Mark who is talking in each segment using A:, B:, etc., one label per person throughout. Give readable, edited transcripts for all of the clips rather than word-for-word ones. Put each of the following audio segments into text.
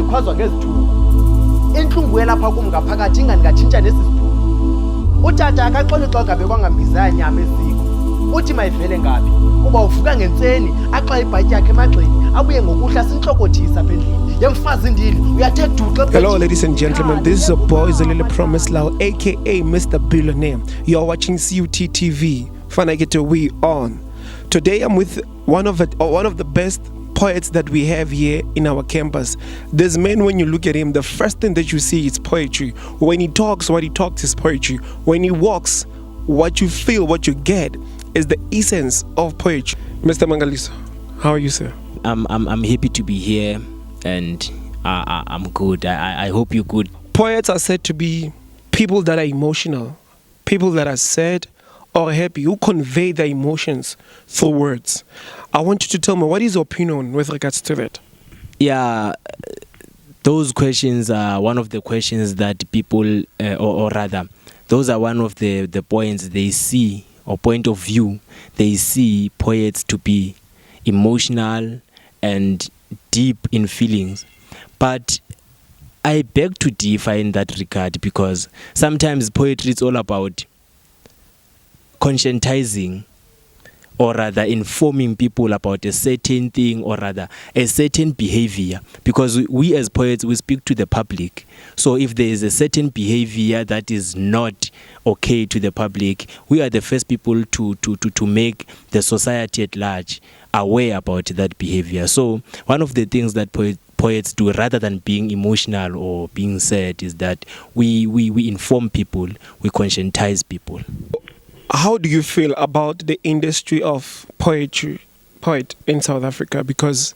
A: ikhwazwa ngezithuko. Inhlungu yelapha kum ngaphakathi inganikatshintsha nesizithuko. Utata akaxoli xa ngabe kwangambiza nyama eziko. Uthi mayivele ngapi kuba uvuka ngentseni axa ibhatyi yakhe emagxeni abuye ngokuhla sinhlokothisa apha endlini. Yemfazi indini uyathe duxe.
B: Hello ladies and gentlemen, this is your boy Zolile Promise Lawu, aka Mr. Billionaire. You're watching CUT TV. Fana get we on. Today I'm with one of the best poets that we have here in our campus. This man, when you look at him, the first thing that you see is poetry. When he talks, what he talks is poetry. When he walks, what you feel, what you get is the essence of poetry. Mr. Mangaliso, how are you, sir?
C: I'm happy to be here, and I'm good. I hope you're good.
B: Poets are said to be people that are emotional, people that are sad or happy, who convey their emotions through words. I want you to tell me, what is your opinion with regards to that?
C: Yeah, those questions are one of the questions that people, or rather, those are one of the points they see, or point of view, they see poets to be emotional and deep in feelings. But I beg to differ in that regard, because sometimes poetry is all about conscientizing, or rather informing people about a certain thing, or rather a certain behavior, because we as poets, we speak to the public. So if there is a certain behavior that is not okay to the public, we are the first people to make the society at large aware about that behavior. So one of the things that poets do, rather than being emotional or being sad, is that we inform people, we conscientize people.
B: How do you feel about the industry of poet in South Africa? Because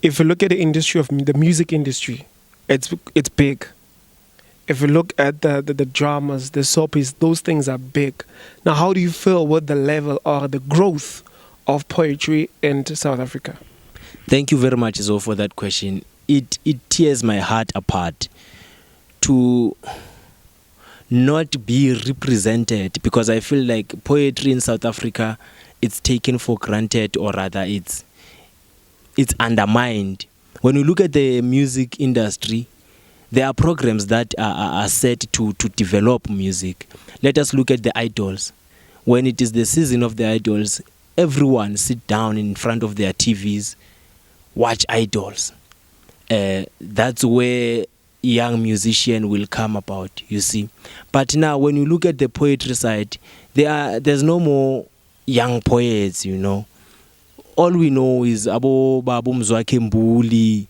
B: if you look at the industry of the music industry, it's big. If you look at the dramas, the soapies, those things are big. Now, how do you feel with the level or the growth of poetry in South Africa?
C: Thank you very much, Zo, for that question. It tears my heart apart to not be represented, because I feel like poetry in South Africa, it's taken for granted, or rather it's undermined. When you look at the music industry, there are programs that are set to develop music. Let us look at the idols. When it is the season of the idols, everyone sit down in front of their TVs, watch idols. That's where young musician will come about, you see. But now when you look at the poetry side, there's no more young poets, you know. All we know is Abo Babu Mzwake Mbuli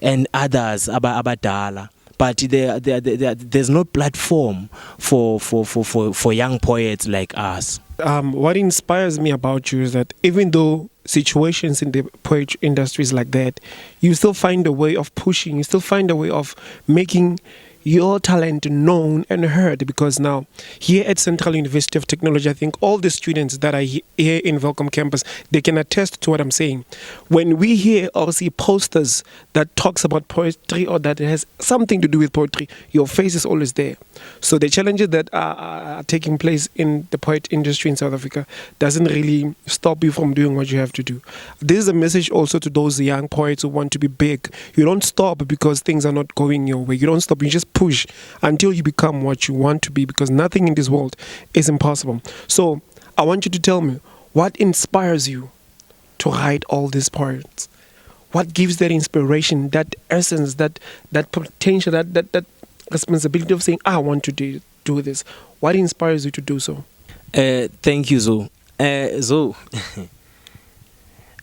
C: and others, Abadala. But there's no platform for young poets like us.
B: What inspires me about you is that even though situations in the poetry industry is like that, you still find a way of pushing, you still find a way of making your talent known and heard. Because now here at Central University of Technology, I think all the students that are here in Welkom campus, they can attest to what I'm saying. When we hear or see posters that talks about poetry or that has something to do with poetry, your face is always there. So the challenges that are taking place in the poet industry in South Africa doesn't really stop you from doing what you have to do. This is a message also to those young poets who want to be big. You don't stop because things are not going your way. You don't stop, you just push until you become what you want to be, because nothing in this world is impossible. So I want you to tell me, what inspires you to write all these poems? What gives that inspiration, that essence, that potential, that responsibility of saying, I want to do this? What inspires you to do so?
C: Thank you, Zo.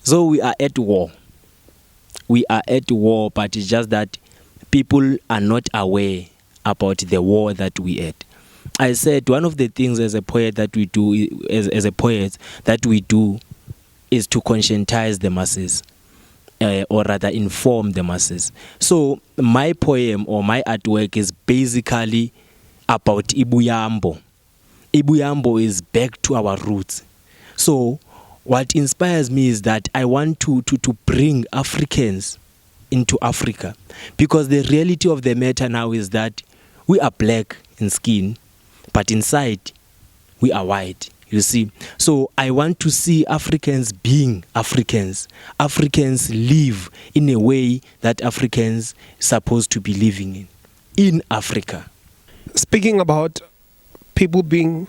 C: So we are at war. We are at war, but it's just that people are not aware about the war that we at. I said one of the things as a poet that we do, as a poet that we do, is to conscientize the masses, or rather inform the masses. So my poem or my artwork is basically about Ibuyambo. Ibuyambo is back to our roots. So what inspires me is that I want to bring Africans into Africa, because the reality of the matter now is that we are black in skin, but inside we are white, You see, so I want to see Africans being Africans. Africans live in a way that Africans supposed to be living in Africa.
B: Speaking about people being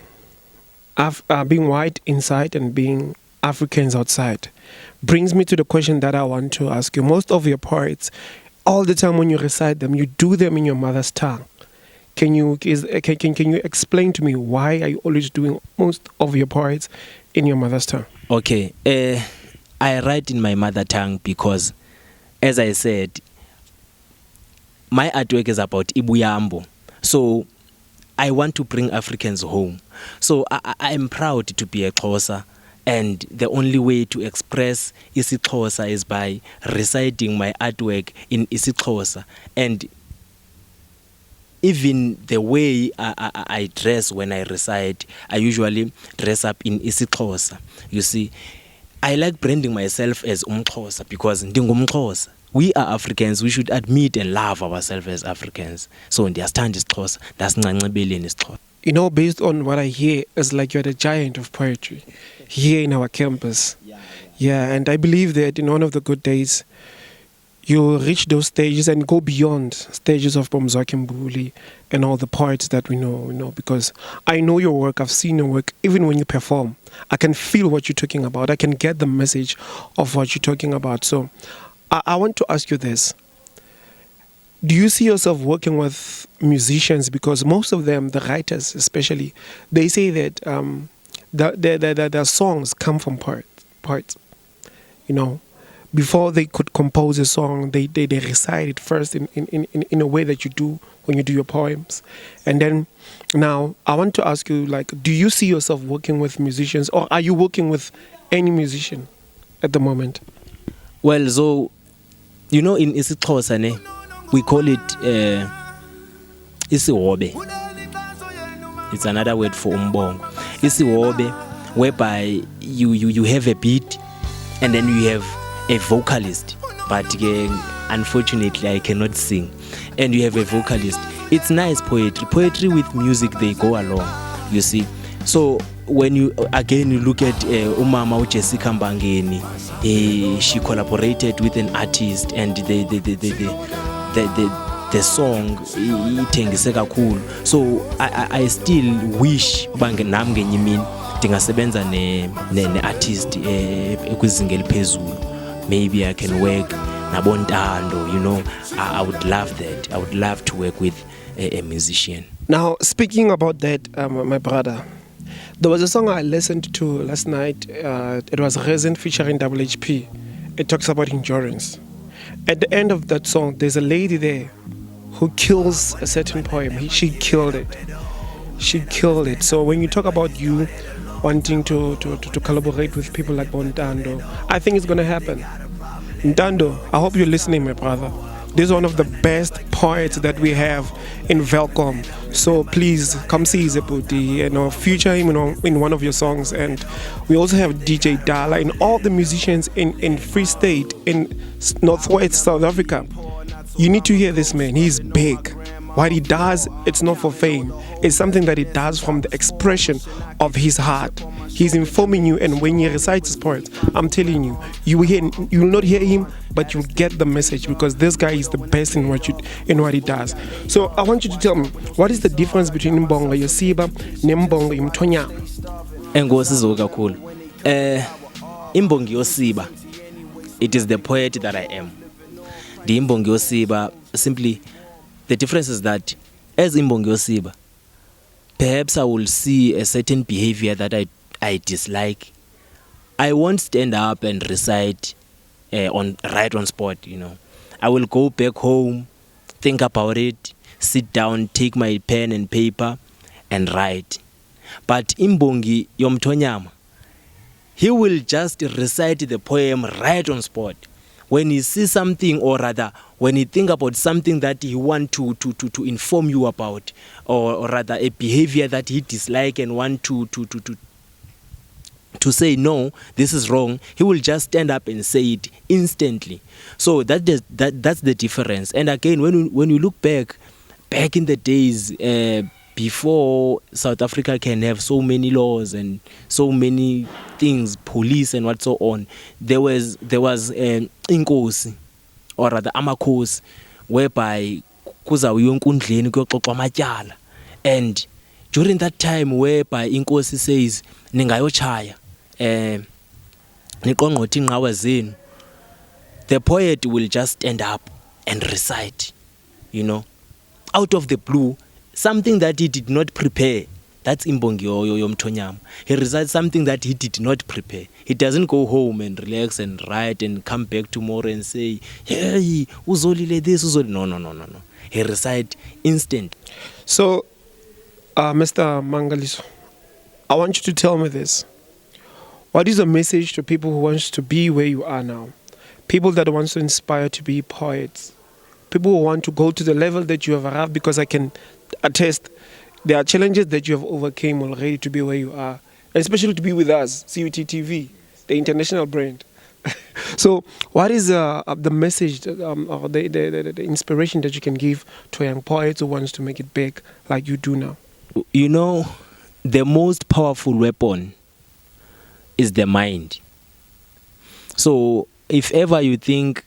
B: white inside and being Africans outside, brings me to the question that I want to ask you. Most of your poets, all the time when you recite them, you do them in your mother's tongue. Can you explain to me why are you always doing most of your poets in your mother's tongue?
C: Okay, I write in my mother tongue because, as I said, my artwork is about Ibuyambo. So I want to bring Africans home. So I am proud to be a Xhosa, and the only way to express isiXhosa is by reciting my artwork in isiXhosa. And even the way I dress when I recite, I usually dress up in isiXhosa. You see, I like branding myself as Umxhosa because ndingumxhosa. We are Africans. We should admit and love ourselves as Africans. So ndiyasithanda isiXhosa, ndasincancebeleni isiXhosa.
B: You know, based on what I hear, it's like you're the giant of poetry here in our campus. Yeah, and I believe that in one of the good days, you'll reach those stages and go beyond stages of Bomzwakhe Mbuli and all the poets that we know, because I know your work, I've seen your work, even when you perform. I can feel what you're talking about. I can get the message of what you're talking about. So I want to ask you this. Do you see yourself working with musicians? Because most of them, the writers especially, they say that their songs come from poets. You know, before they could compose a song, they recite it first in a way that you do when you do your poems. And then now I want to ask you, like, do you see yourself working with musicians, or are you working with any musician at the moment?
C: Well, so, you know, in isiXhosa, we call it isihobe. It's another word for umbongo. Isihobe, whereby you have a beat and then you have a vocalist. But unfortunately, I cannot sing. And you have a vocalist. It's nice poetry. Poetry with music, they go along, you see. So when you look at Umama uJessica Mbangeni, she collaborated with an artist, and the song ithengise kakhulu. So I still wish nami ngenye imini ndingasebenza ne-artist ekwizinga eliphezulu. Maybe I can work nabontando, you know. I would love that. I would love to work with a musician.
B: Now, speaking about that, my brother, there was a song I listened to last night. It was Resin featuring WHP. It talks about endurance. At the end of that song, there's a lady there who kills a certain poem. She killed it. She killed it. So when you talk about you wanting to collaborate with people like Ntando, I think it's going to happen. Ntando, I hope you're listening, my brother. This is one of the best poets that we have in Welkom. So please come see Zeputi and feature him in one of your songs. And we also have DJ Dala and all the musicians in Free State, in Northwest South Africa. You need to hear this man. He's big. What he does, it's not for fame. It's something that he does from the expression of his heart. He's informing you, and when he recites his poems, I'm telling you, you will not hear him, but you'll get the message, because this guy is the best in what he does. So I want you to tell me, what is the difference between Mbongo Yosiba and Mbongo Mthonyama?
C: Enkosi kakhulu. Imbongi Yosiba, it is the poet that I am. The Imbongi Yosiba, simply, the difference is that as Imbongi Yosiba, perhaps I will see a certain behavior that I dislike. I won't stand up and recite right on spot, you know. I will go back home, think about it, sit down, take my pen and paper and write. But Imbongi Yomthonyama, he will just recite the poem right on spot. When he sees something, or rather, when he think about something that he want to inform you about, or rather a behavior that he dislike and want to say, no, this is wrong, he will just stand up and say it instantly. So that's the difference. And again, when you look back in the days, before South Africa can have so many laws and so many things, police and what so on, there was inkosi, or rather amakhosi, whereby kuzawiwa enkundleni kuyoxoxwa amatyala. And during that time whereby inkosi says ningayochaya niqongqothe inqawa zenu, the poet will just stand up and recite, out of the blue, something that he did not prepare. That's imbongi yomthonyama. He recites something that he did not prepare. He doesn't go home and relax and write and come back tomorrow and say, hey, uzolile this, uzolile. No. He recites instant.
B: So, Mr. Mangaliso, I want you to tell me this. What is a message to people who want to be where you are now? People that want to inspire to be poets. People who want to go to the level that you have arrived, because I can attest there are challenges that you have overcame already to be where you are, and especially to be with us, C.R.E.D.I.T TV, the international brand. So what is the message or the inspiration that you can give to a young poet who wants to make it big like you do now?
C: The most powerful weapon is the mind. So if ever you think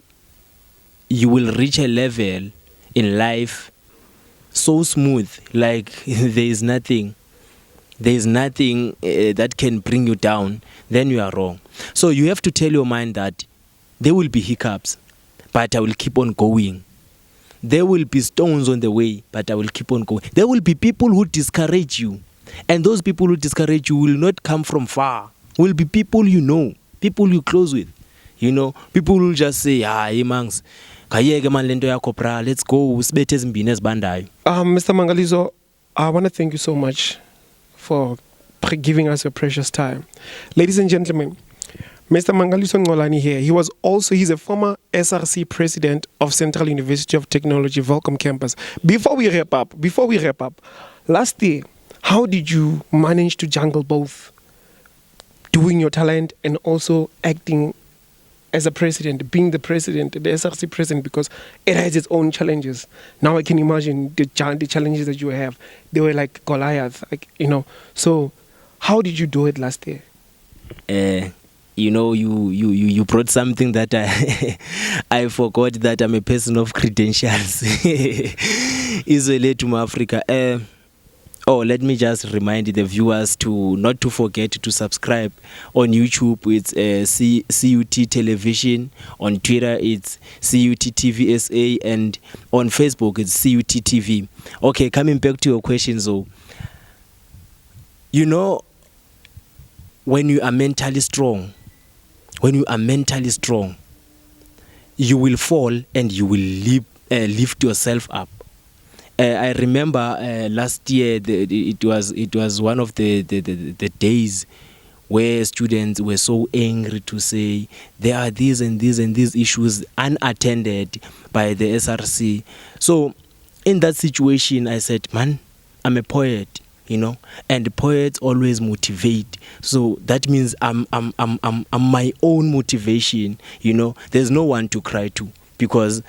C: you will reach a level in life so smooth, like there is nothing that can bring you down, then you are wrong. So you have to tell your mind that there will be hiccups, but I will keep on going. There will be stones on the way, but I will keep on going. There will be people who discourage you, and those people who discourage you will not come from far. Will be people you know, people you close with. People who just say, hey mangs, let's go.
B: Mr. Mangaliso, I want to thank you so much for giving us your precious time. Ladies and gentlemen, Mr. Mangaliso Ngcolani here. He's a former SRC president of Central University of Technology, Welkom campus. Before we wrap up, last year, how did you manage to juggle both doing your talent and also acting as a president, being the president, the SRC president, because it has its own challenges. Now I can imagine the challenges that you have. They were like Goliath, So how did you do it last year?
C: You brought something that I forgot, that I'm a person of credentials. Zolile to Africa. Let me just remind the viewers not to forget to subscribe. On YouTube, it's CUT Television. On Twitter, it's CUT TV SA. And on Facebook, it's CUT TV. Okay, coming back to your question, though. When you are mentally strong, you will fall and you will lift yourself up. I remember last year it was one of the days where students were so angry to say there are these and these and these issues unattended by the SRC. So in that situation, I said, man, I'm a poet, and poets always motivate. So that means I'm my own motivation. There's no one to cry to, because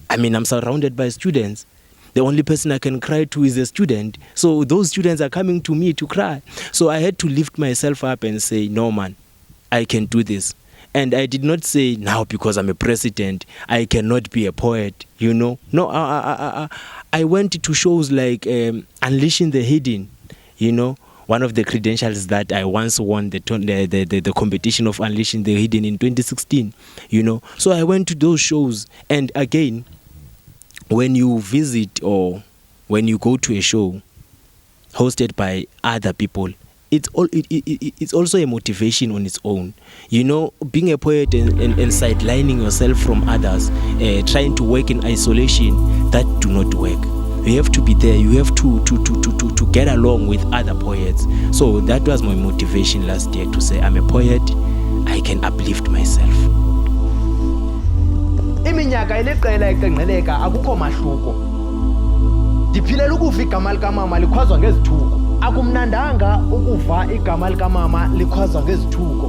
C: I'm surrounded by students. The only person I can cry to is a student. So those students are coming to me to cry. So I had to lift myself up and say, no, man, I can do this. And I did not say, now because I'm a president, I cannot be a poet, No, I went to shows like Unleashing the Hidden, one of the credentials that I once won the competition of Unleashing the Hidden in 2016, So I went to those shows. And again, when you visit or when you go to a show hosted by other people, it's also a motivation on its own. Being a poet and sidelining yourself from others, trying to work in isolation, that do not work. You have to be there. You have to get along with other poets. So that was my motivation last year, to say I'm a poet, I can uplift myself.
A: Iminyaka eleqela eqengqeleka akukho mahluko. Ndiphilela ukuva igama likamama likhwazwa ngezithuko. Akumnandanga ukuva igama likamama likhwazwa ngezithuko.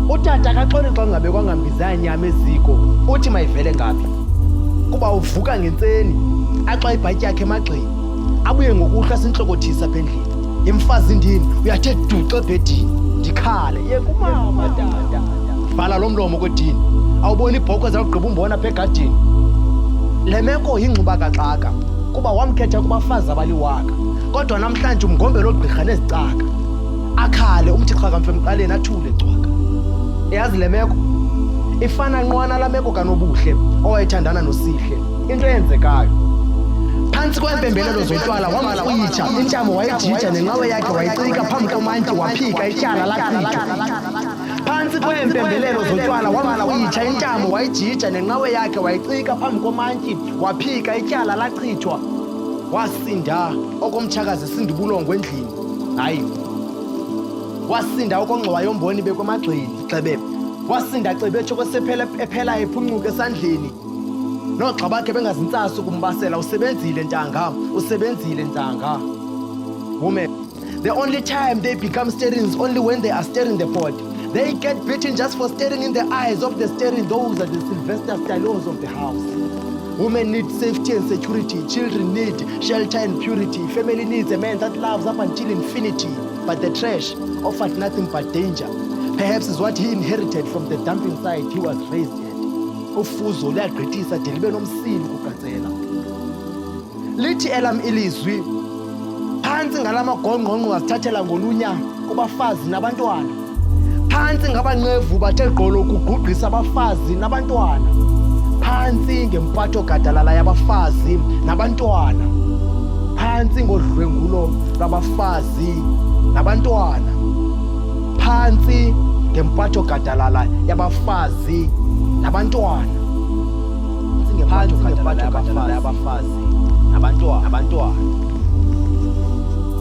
A: Utata akaxoli xa ngabe kwangambizana inyama eziko, uthi mayivele ngaphi. Kuba uvuka ngentseni, axa ibhatyi yakhe emagxeni, abuye ngokuhla sinhlokothisa apha endlini. Imfazi ndini uyathe duxe ebhedini ndikhale ye kumama tata. Vala lo mlomo kwedini. Awubona ibhokhwe zawugqiba umbona apha egadini. Le meko yingxuba kaxaka kuba wamkhetha kubafazi abaliwaka. Kodwa namhlanje umgombelo ogqirha nezicaka. Akhale umthi qhakamfe emqaleni athule cwaka. Yazi le meko ifana nqwana la meko kanobuhle owayethandana noSihle. Into eyenzekayo phantsi kwempembelelo zotywala wamkrwitsha intamo wayijija nenqawe yakhe wayicika phambi komanti waphika ityala lachithwa. Phantsi kwempembelelo zotywala wamkrwitsha intamo wayijija nenqawe yakhe wayicika phambi komanti waphika ityala lachithwa. Wasinda okomtshakazi sindibulongo endlini. Hayi. Wasinda okongxowa yomboni bekwemagxeni xebebe. Wasinda cebetsho kwesephela ephela ephuncuka esandleni. Noxa bakhe bengazintsasi ukumbasela usebenzile ntanga, usebenzile ntanga. Women, the only time they become steering is only when they are steering the pot. They get beaten just for staring in the eyes of the steering. Those are the Sylvester Stallones of the house. Women need safety and security. Children need shelter and purity. Family needs a man that loves up until infinity. But the trash offered nothing but danger. Perhaps is what he inherited from the dumping site he was raised at. Ufuzo luyagqithisa de libe nomsili kugatsela. Lithi elam ilizwi phantsi ngalamagongqongqo azithathela ngolunya kubafazi nabantwana. Phantsi ngabanqevu bathe gqolo ukugqugqisa abafazi nabantwana. Phantsi ngempatho gadalala yabafazi nabantwana. Phantsi ngodlwengulo lwabafazi nabantwana. Phantsi ngempatho gadalala yabafazi nabantwana. Phantsi ngempatho gadalala yabafazi nabantwana.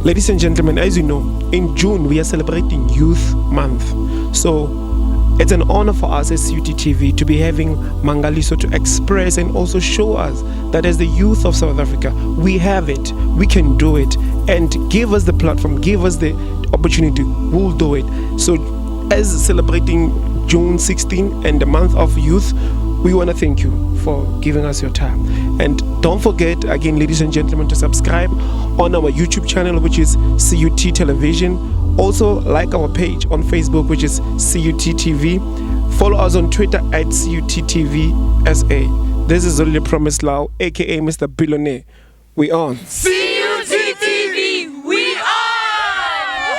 B: Ladies and gentlemen, as you know, in June we are celebrating Youth Month. So it's an honor for us as CUT-TV to be having Mangaliso to express and also show us that as the youth of South Africa, we have it, we can do it, and give us the platform, give us the opportunity, we'll do it. So as celebrating June 16 and the month of youth, we want to thank you for giving us your time. And don't forget, again, ladies and gentlemen, to subscribe on our YouTube channel, which is CUT Television. Also, like our page on Facebook, which is CUT-TV. Follow us on Twitter at CUT-TV-SA. This is Zolile Promised Lawu, aka Mr. Billionaire. We on.
D: CUT-TV, we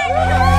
D: on!